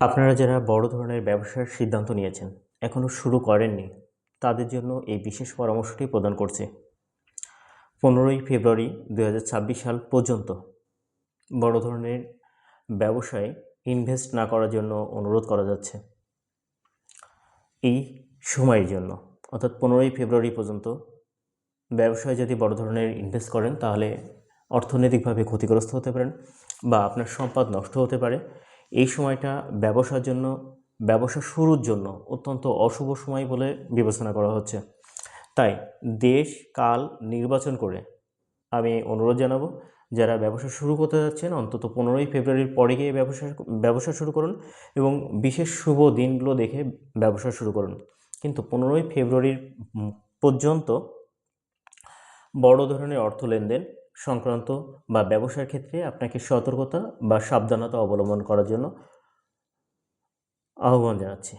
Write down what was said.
আপনারা যারা বড় ধরনের ব্যবসার সিদ্ধান্ত নিয়েছেন, এখনও শুরু করেননি, তাদের জন্য এই বিশেষ পরামর্শটি প্রদান করছি। 15ই ফেব্রুয়ারি 2026 সাল পর্যন্ত বড় ধরনের ব্যবসায় ইনভেস্ট না করার জন্য অনুরোধ করা যাচ্ছে। এই সময়ের জন্য অর্থাৎ 15ই ফেব্রুয়ারি পর্যন্ত ব্যবসায় যদি বড় ধরনের ইনভেস্ট করেন তাহলে অর্থনৈতিকভাবে ক্ষতিগ্রস্ত হতে পারেন বা আপনার সম্পদ নষ্ট হতে পারে। এই সময়টা ব্যবসা শুরুর জন্য অত্যন্ত অশুভ সময় বলে বিবেচনা করা হচ্ছে। তাই দেশ কাল নির্বাচন করে আমি অনুরোধ জানাবো, যারা ব্যবসা শুরু করতে যাচ্ছেন অন্তত 15ই ফেব্রুয়ারির পরে গিয়ে ব্যবসা শুরু করুন এবং বিশেষ শুভ দিনগুলো দেখে ব্যবসা শুরু করুন। কিন্তু 15ই ফেব্রুয়ারির পর্যন্ত বড় ধরনের অর্থ লেনদেন সংক্রান্ত বা ব্যবসার ক্ষেত্রে আপনাকে সতর্কতা বা সাবধানতা অবলম্বন করার জন্য আহ্বান জানাচ্ছি।